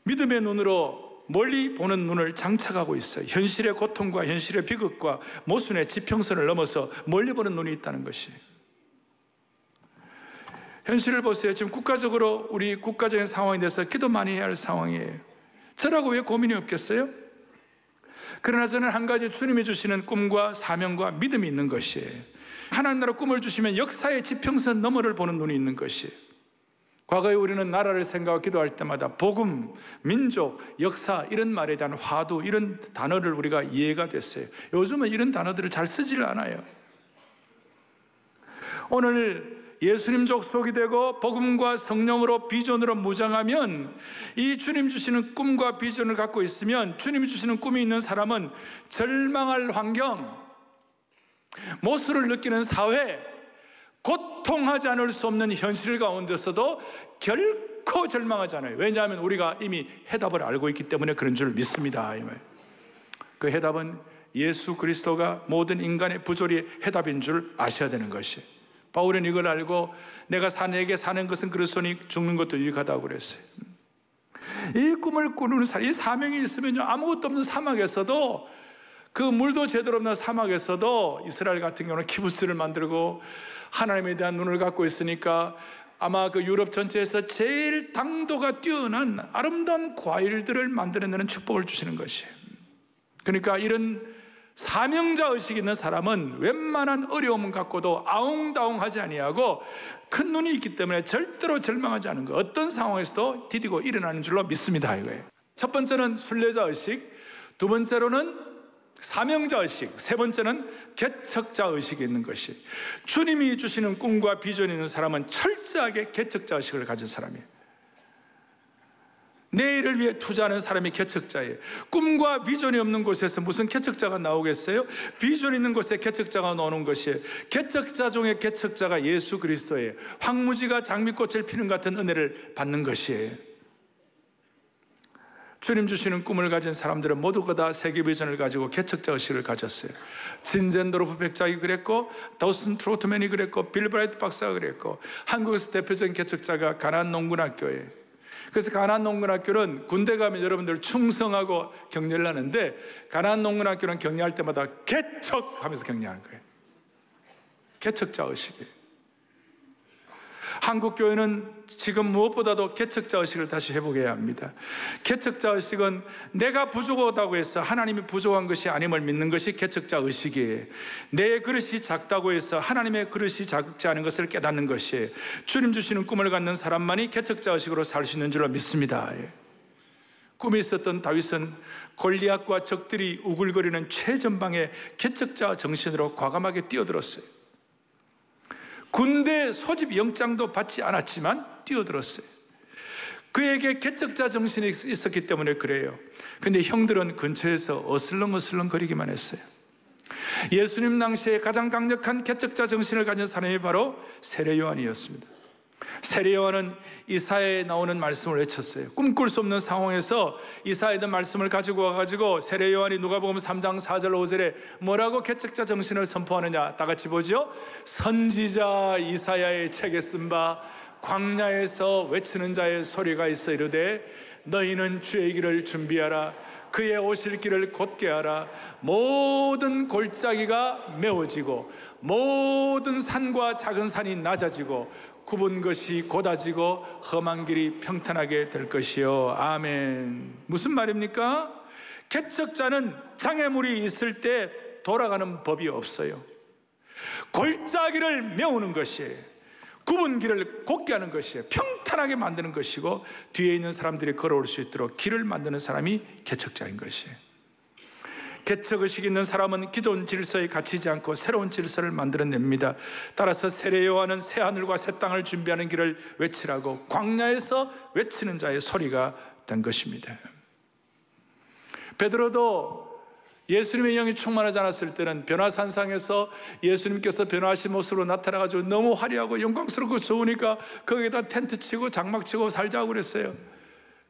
믿음의 눈으로 멀리 보는 눈을 장착하고 있어요. 현실의 고통과 현실의 비극과 모순의 지평선을 넘어서 멀리 보는 눈이 있다는 것이. 현실을 보세요. 지금 국가적으로 우리 국가적인 상황에 대해서 기도 많이 해야 할 상황이에요. 저라고 왜 고민이 없겠어요? 그러나 저는 한 가지, 주님이 주시는 꿈과 사명과 믿음이 있는 것이에요. 하나님 나라 꿈을 주시면 역사의 지평선 너머를 보는 눈이 있는 것이에요. 과거에 우리는 나라를 생각하고 기도할 때마다 복음, 민족, 역사 이런 말에 대한 화두, 이런 단어를 우리가 이해가 됐어요. 요즘은 이런 단어들을 잘 쓰질 않아요. 오늘 예수님 족속이 되고 복음과 성령으로 비전으로 무장하면, 이 주님 주시는 꿈과 비전을 갖고 있으면, 주님이 주시는 꿈이 있는 사람은 절망할 환경, 모습을 느끼는 사회, 고통하지 않을 수 없는 현실 가운데서도 결코 절망하지 않아요. 왜냐하면 우리가 이미 해답을 알고 있기 때문에 그런 줄 믿습니다. 그 해답은 예수 그리스도가 모든 인간의 부조리의 해답인 줄 아셔야 되는 것이. 바울은 이걸 알고 내가 내게 사는 것은 그리스도니 죽는 것도 유익하다고 그랬어요. 이 꿈을 꾸는 사람, 이 사명이 있으면요, 아무것도 없는 사막에서도, 그 물도 제대로 없는 사막에서도 이스라엘 같은 경우는 키부츠를 만들고 하나님에 대한 눈을 갖고 있으니까 아마 그 유럽 전체에서 제일 당도가 뛰어난 아름다운 과일들을 만들어내는 축복을 주시는 것이에요. 그러니까 이런 사명자 의식이 있는 사람은 웬만한 어려움 갖고도 아웅다웅하지 아니하고 큰 눈이 있기 때문에 절대로 절망하지 않은 거, 어떤 상황에서도 디디고 일어나는 줄로 믿습니다. 이거예요. 첫 번째는 순례자 의식, 두 번째로는 사명자 의식, 세 번째는 개척자 의식이 있는 것이. 주님이 주시는 꿈과 비전이 있는 사람은 철저하게 개척자 의식을 가진 사람이에요. 내일을 위해 투자하는 사람이 개척자예요. 꿈과 비전이 없는 곳에서 무슨 개척자가 나오겠어요? 비전 있는 곳에 개척자가 나오는 것이에요. 개척자 중에 개척자가 예수 그리스도예요. 황무지가 장미꽃을 피는 같은 은혜를 받는 것이에요. 주님 주시는 꿈을 가진 사람들은 모두가 다 세계 비전을 가지고 개척자 의식을 가졌어요. 진젠도로프 백작이 그랬고, 더스틴 트로트맨이 그랬고, 빌 브라이트 박사가 그랬고, 한국에서 대표적인 개척자가 가나안 농군학교예요. 그래서 가나안 농군학교는 군대 가면 여러분들 충성하고 격려를 하는데, 가나안 농군학교는 격려할 때마다 개척하면서 격려하는 거예요. 개척자 의식이에요. 한국교회는 지금 무엇보다도 개척자 의식을 다시 회복해야 합니다. 개척자 의식은 내가 부족하다고 해서 하나님이 부족한 것이 아님을 믿는 것이 개척자 의식이에요. 내 그릇이 작다고 해서 하나님의 그릇이 작지 않은 것을 깨닫는 것이에요. 주님 주시는 꿈을 갖는 사람만이 개척자 의식으로 살 수 있는 줄로 믿습니다. 꿈이 있었던 다윗은 골리앗과 적들이 우글거리는 최전방에 개척자 정신으로 과감하게 뛰어들었어요. 군대 소집 영장도 받지 않았지만 뛰어들었어요. 그에게 개척자 정신이 있었기 때문에 그래요. 근데 형들은 근처에서 어슬렁어슬렁 거리기만 했어요. 예수님 당시에 가장 강력한 개척자 정신을 가진 사람이 바로 세례 요한이었습니다. 세례 요한은 이사야에 나오는 말씀을 외쳤어요. 꿈꿀 수 없는 상황에서 이사야에 대한 말씀을 가지고 와가지고 세례 요한이 누가복음 3장 4절 5절에 뭐라고 개척자 정신을 선포하느냐, 다 같이 보죠. 선지자 이사야의 책에 쓴 바 광야에서 외치는 자의 소리가 있어 이르되 너희는 주의 길을 준비하라, 그의 오실 길을 곧게 하라. 모든 골짜기가 메워지고 모든 산과 작은 산이 낮아지고 굽은 것이 곧아지고 험한 길이 평탄하게 될 것이요. 아멘. 무슨 말입니까? 개척자는 장애물이 있을 때 돌아가는 법이 없어요. 골짜기를 메우는 것이에요. 굽은 길을 곧게 하는 것이에요. 평탄하게 만드는 것이고 뒤에 있는 사람들이 걸어올 수 있도록 길을 만드는 사람이 개척자인 것이에요. 개척의식 있는 사람은 기존 질서에 갇히지 않고 새로운 질서를 만들어냅니다. 따라서 세례 요한은 새 하늘과 새 땅을 준비하는 길을 외치라고 광야에서 외치는 자의 소리가 된 것입니다. 베드로도 예수님의 영이 충만하지 않았을 때는 변화산상에서 예수님께서 변화하신 모습으로 나타나가지고 너무 화려하고 영광스럽고 좋으니까 거기에다 텐트 치고 장막 치고 살자고 그랬어요.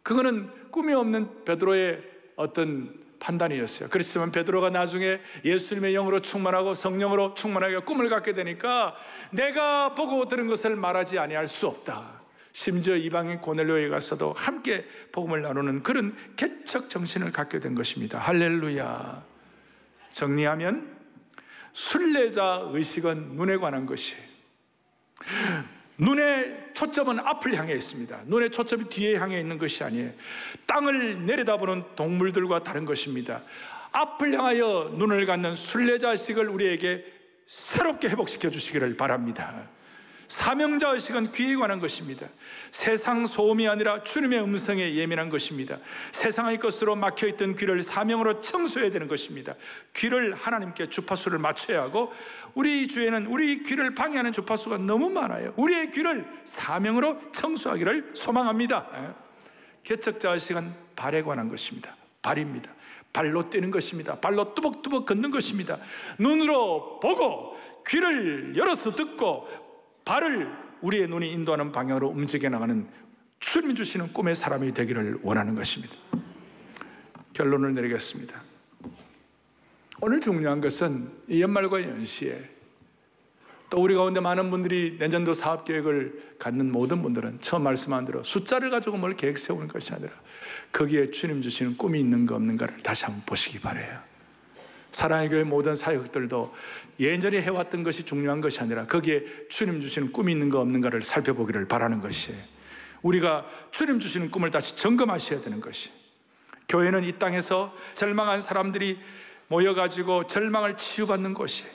그거는 꿈이 없는 베드로의 어떤 판단이었어요. 그렇지만 베드로가 나중에 예수님의 영으로 충만하고 성령으로 충만하게 꿈을 갖게 되니까 내가 보고 들은 것을 말하지 아니할 수 없다. 심지어 이방인 고넬료에 가서도 함께 복음을 나누는 그런 개척 정신을 갖게 된 것입니다. 할렐루야. 정리하면 순례자 의식은 눈에 관한 것이에요. 눈의 초점은 앞을 향해 있습니다. 눈의 초점이 뒤에 향해 있는 것이 아니에요. 땅을 내려다보는 동물들과 다른 것입니다. 앞을 향하여 눈을 갖는 순례자식을 우리에게 새롭게 회복시켜 주시기를 바랍니다. 사명자의식은 귀에 관한 것입니다. 세상 소음이 아니라 주님의 음성에 예민한 것입니다. 세상의 것으로 막혀있던 귀를 사명으로 청소해야 되는 것입니다. 귀를 하나님께 주파수를 맞춰야 하고, 우리 주에는 우리 귀를 방해하는 주파수가 너무 많아요. 우리의 귀를 사명으로 청소하기를 소망합니다. 개척자의식은 발에 관한 것입니다. 발입니다. 발로 뛰는 것입니다. 발로 뚜벅뚜벅 걷는 것입니다. 눈으로 보고 귀를 열어서 듣고 발을 우리의 눈이 인도하는 방향으로 움직여 나가는 주님 주시는 꿈의 사람이 되기를 원하는 것입니다. 결론을 내리겠습니다. 오늘 중요한 것은 이 연말과 연시에 또 우리 가운데 많은 분들이 내년도 사업계획을 갖는 모든 분들은 처음 말씀한 대로 숫자를 가지고 뭘 계획 세우는 것이 아니라 거기에 주님 주시는 꿈이 있는가 없는가를 다시 한번 보시기 바라요. 사랑의 교회 모든 사역들도 예전에 해왔던 것이 중요한 것이 아니라 거기에 주님 주시는 꿈이 있는가 없는가를 살펴보기를 바라는 것이에요. 우리가 주님 주시는 꿈을 다시 점검하셔야 되는 것이, 교회는 이 땅에서 절망한 사람들이 모여가지고 절망을 치유받는 곳이에요.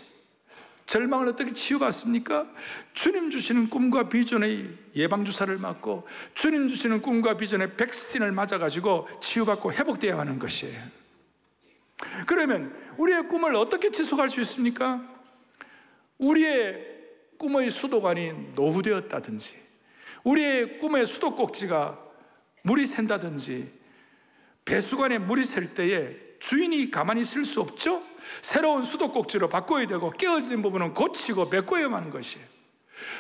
절망을 어떻게 치유받습니까? 주님 주시는 꿈과 비전의 예방주사를 맞고 주님 주시는 꿈과 비전의 백신을 맞아가지고 치유받고 회복되어야 하는 것이에요. 그러면 우리의 꿈을 어떻게 지속할 수 있습니까? 우리의 꿈의 수도관이 노후되었다든지, 우리의 꿈의 수도꼭지가 물이 샌다든지, 배수관에 물이 셀 때에 주인이 가만히 있을 수 없죠? 새로운 수도꼭지로 바꿔야 되고 깨어진 부분은 고치고 메꿔야만 하는 것이에요.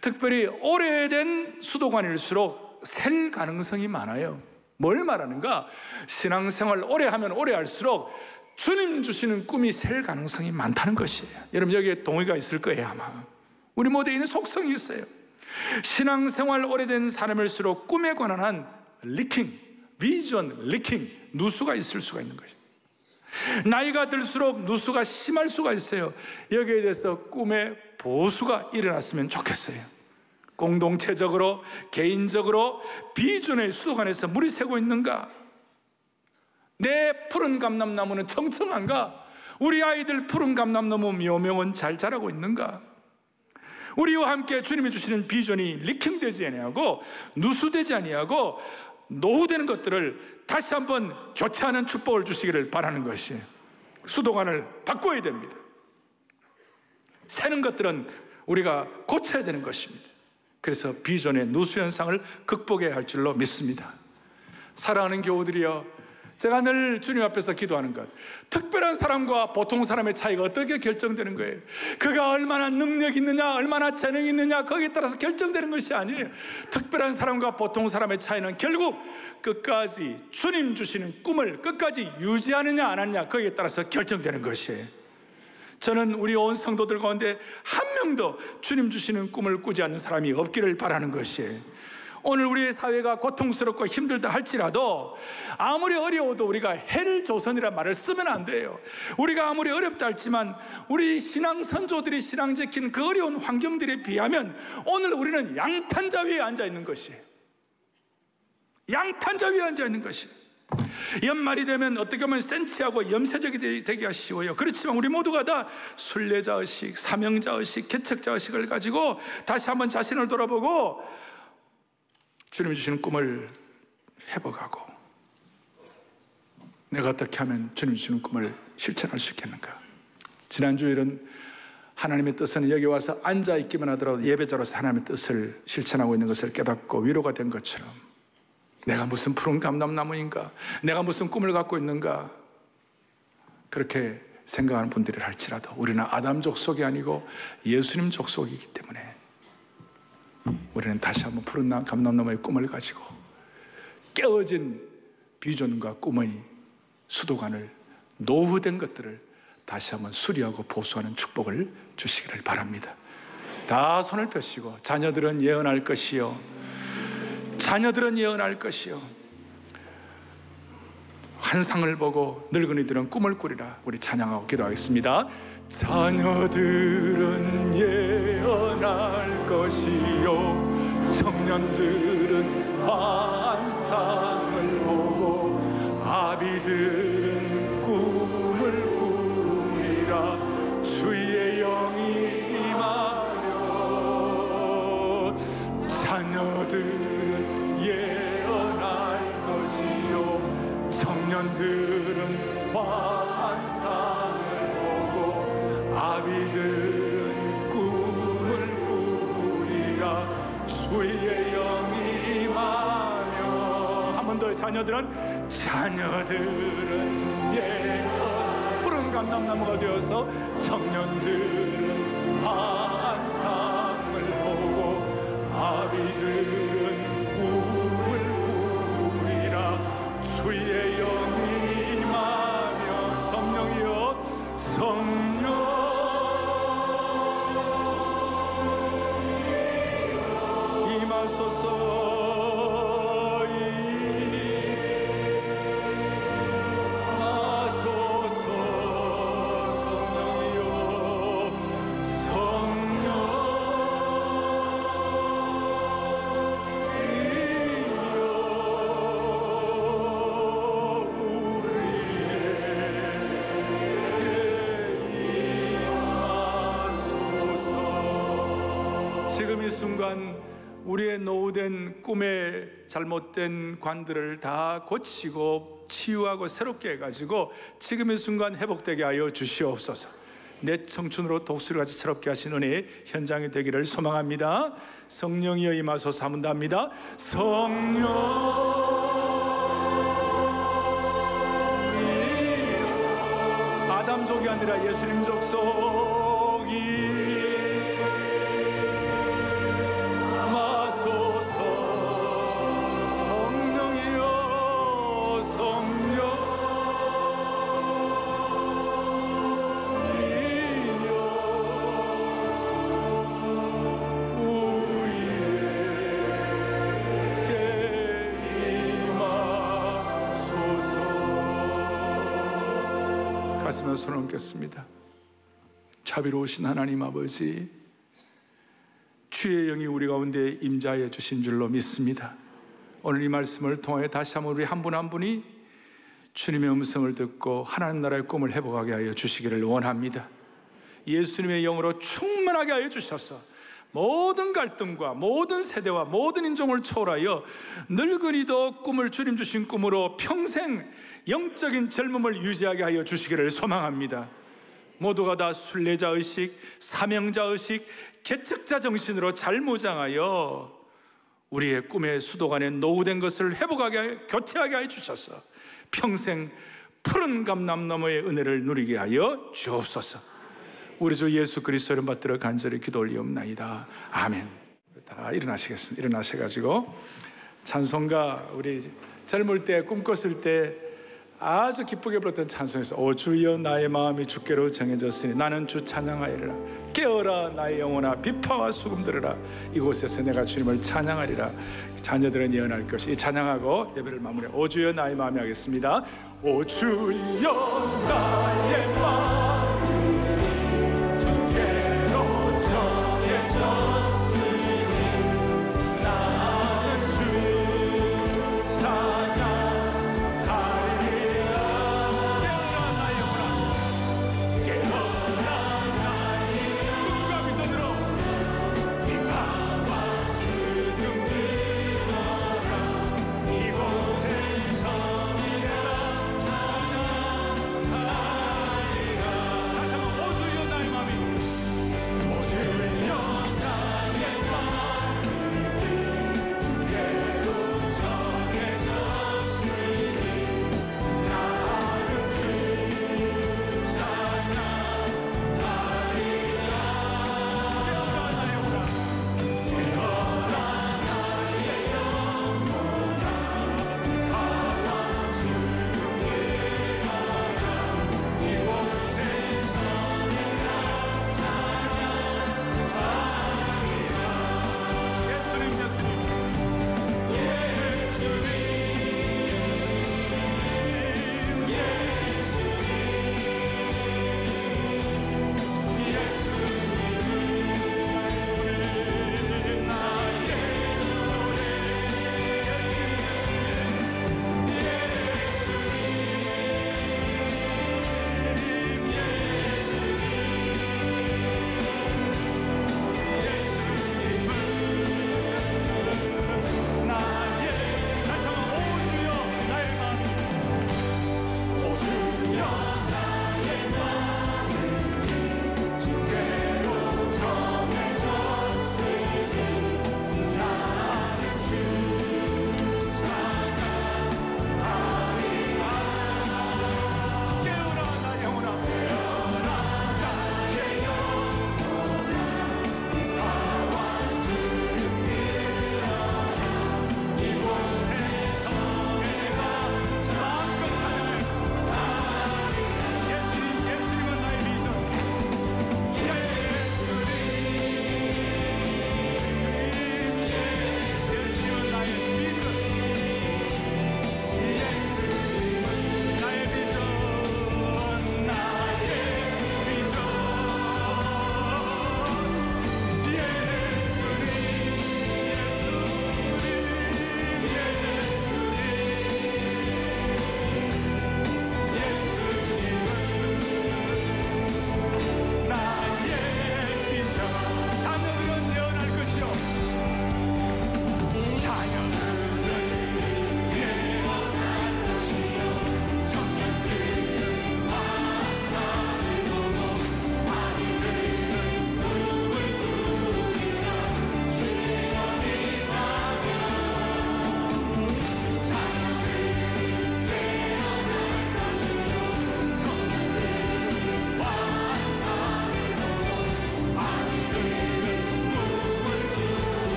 특별히 오래된 수도관일수록 셀 가능성이 많아요. 뭘 말하는가? 신앙생활 오래 하면 오래 할수록 주님 주시는 꿈이 셀 가능성이 많다는 것이에요. 여러분 여기에 동의가 있을 거예요. 아마 우리 모두에 있는 속성이 있어요. 신앙생활 오래된 사람일수록 꿈에 관한 한 리킹, 비전 리킹, 누수가 있을 수가 있는 것이에요. 나이가 들수록 누수가 심할 수가 있어요. 여기에 대해서 꿈에 보수가 일어났으면 좋겠어요. 공동체적으로, 개인적으로 비전의 수도관에서 물이 새고 있는가? 내 푸른 감람나무는 청청한가? 우리 아이들 푸른 감람나무 묘명은 잘 자라고 있는가? 우리와 함께 주님이 주시는 비전이 리킹되지 아니하고 누수되지 아니하고 노후되는 것들을 다시 한번 교체하는 축복을 주시기를 바라는 것이에요. 수도관을 바꿔야 됩니다. 새는 것들은 우리가 고쳐야 되는 것입니다. 그래서 비전의 누수 현상을 극복해야 할 줄로 믿습니다. 사랑하는 교우들이여, 제가 늘 주님 앞에서 기도하는 것, 특별한 사람과 보통 사람의 차이가 어떻게 결정되는 거예요? 그가 얼마나 능력이 있느냐, 얼마나 재능이 있느냐, 거기에 따라서 결정되는 것이 아니에요. 특별한 사람과 보통 사람의 차이는 결국 끝까지 주님 주시는 꿈을 끝까지 유지하느냐 안 하느냐, 거기에 따라서 결정되는 것이에요. 저는 우리 온 성도들 가운데 한 명도 주님 주시는 꿈을 꾸지 않는 사람이 없기를 바라는 것이에요. 오늘 우리의 사회가 고통스럽고 힘들다 할지라도 아무리 어려워도 우리가 헬조선이라는 말을 쓰면 안 돼요. 우리가 아무리 어렵다 할지만 우리 신앙 선조들이 신앙 지킨 그 어려운 환경들에 비하면 오늘 우리는 양탄자 위에 앉아 있는 것이에요. 양탄자 위에 앉아 있는 것이에요. 연말이 되면 어떻게 보면 센치하고 염세적이 되기가 쉬워요. 그렇지만 우리 모두가 다 순례자의식, 사명자의식, 개척자의식을 가지고 다시 한번 자신을 돌아보고 주님이 주시는 꿈을 회복하고 내가 어떻게 하면 주님이 주시는 꿈을 실천할 수 있겠는가? 지난주일은 하나님의 뜻은 여기 와서 앉아있기만 하더라도 예배자로서 하나님의 뜻을 실천하고 있는 것을 깨닫고 위로가 된 것처럼 내가 무슨 푸른 감람나무인가? 내가 무슨 꿈을 갖고 있는가? 그렇게 생각하는 분들이 할지라도 우리는 아담 족속이 아니고 예수님 족속이기 때문에 우리는 다시 한번 푸른 감람나무의 꿈을 가지고 깨어진 비전과 꿈의 수도관을, 노후된 것들을 다시 한번 수리하고 보수하는 축복을 주시기를 바랍니다. 다 손을 펴시고 자녀들은 예언할 것이요, 자녀들은 예언할 것이요, 환상을 보고 늙은이들은 꿈을 꾸리라. 우리 찬양하고 기도하겠습니다. 자녀들은 예언할 것이요, 청년들은 환상을 보고 아비들은 꿈을 꾸리라. 주의 영이 임하려 자녀들은 예언할 것이요 청년들은 환상을 보고 아비들은 꿈을 꾸리라. 주의 영이 임하며. 한 번 더. 자녀들은 예언 푸른 감람나무가 되어서 청년들은 환상을 보고 아비들은 꿈을 꾸리라. 주의 영이 임하며. 성령이여 성령 임하소서. 지금 이 순간 우리의 노후된 꿈의 잘못된 관들을 다 고치고 치유하고 새롭게 해가지고 지금 이 순간 회복되게 하여 주시옵소서. 내 청춘으로 독수리같이 새롭게 하신 은혜 현장이 되기를 소망합니다. 성령이여 임하소서. 한번 더 합니다. 성령 아담족이 아니라 예수님 족속이 가슴에 손을 얹겠습니다. 자비로우신 하나님 아버지, 주의 영이 우리 가운데 임자해 주신 줄로 믿습니다. 오늘 이 말씀을 통해 다시 한번 우리 한 분 한 분이 주님의 음성을 듣고 하나님 나라의 꿈을 회복하게 하여 주시기를 원합니다. 예수님의 영으로 충만하게 하여 주셔서 모든 갈등과 모든 세대와 모든 인종을 초월하여 늙은이도 꿈을 주님 주신 꿈으로 평생 영적인 젊음을 유지하게 하여 주시기를 소망합니다. 모두가 다 순례자의식, 사명자의식, 개척자 정신으로 잘 무장하여 우리의 꿈의 수도관에 노후된 것을 회복하게, 교체하게 하여 주셔서 평생 푸른 감람나무의 은혜를 누리게 하여 주옵소서. 우리 주 예수 그리스도 이름 받들어 간절히 기도 올리옵나이다. 아멘. 다 일어나시겠습니다. 일어나셔가지고 찬송가, 우리 젊을 때 꿈꿨을 때 아주 기쁘게 불렀던 찬송에서 오 주여 나의 마음이 주께로 정해졌으니 나는 주 찬양하리라. 깨어라 나의 영혼아 비파와 수금 들으라. 이곳에서 내가 주님을 찬양하리라. 자녀들은 예언할 것이. 이 찬양하고 예배를 마무리. 오 주여 나의 마음이 하겠습니다. 오 주여 나의 마음이 주께로 정해졌으니 나는 주 찬양하리라. 깨어라 나의 영혼아 깨어라 나의 누가 믿어들어 비파와 수금 들어라. 이곳에서 내가 찬양하리라.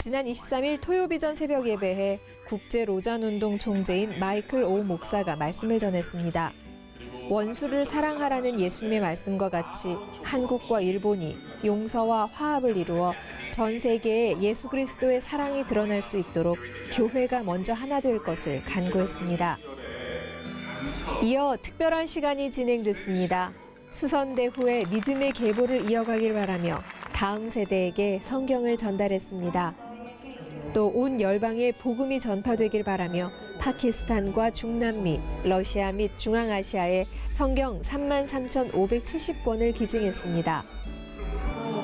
지난 23일 토요비전 새벽 예배에 국제로잔운동 총재인 마이클 오 목사가 말씀을 전했습니다. 원수를 사랑하라는 예수님의 말씀과 같이 한국과 일본이 용서와 화합을 이루어 전 세계에 예수 그리스도의 사랑이 드러날 수 있도록 교회가 먼저 하나 될 것을 간구했습니다. 이어 특별한 시간이 진행됐습니다. 수선대 후에 믿음의 계보를 이어가길 바라며 다음 세대에게 성경을 전달했습니다. 또 온 열방에 복음이 전파되길 바라며 파키스탄과 중남미, 러시아 및 중앙아시아에 성경 33,570권을 기증했습니다.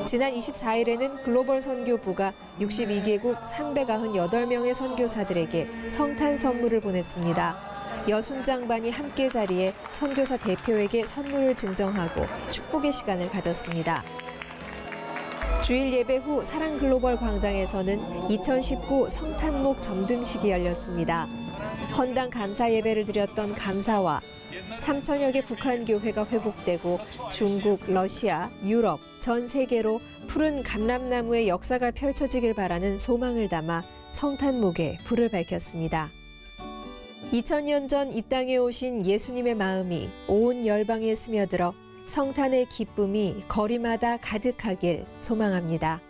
지난 24일에는 글로벌 선교부가 62개국 398명의 선교사들에게 성탄 선물을 보냈습니다. 여순장반이 함께 자리에 선교사 대표에게 선물을 증정하고 축복의 시간을 가졌습니다. 주일 예배 후 사랑글로벌 광장에서는 2019 성탄목 점등식이 열렸습니다. 헌당 감사 예배를 드렸던 감사와 3천여 개 북한 교회가 회복되고 중국, 러시아, 유럽, 전 세계로 푸른 감람나무의 역사가 펼쳐지길 바라는 소망을 담아 성탄목에 불을 밝혔습니다. 2000년 전 이 땅에 오신 예수님의 마음이 온 열방에 스며들어 성탄의 기쁨이 거리마다 가득하길 소망합니다.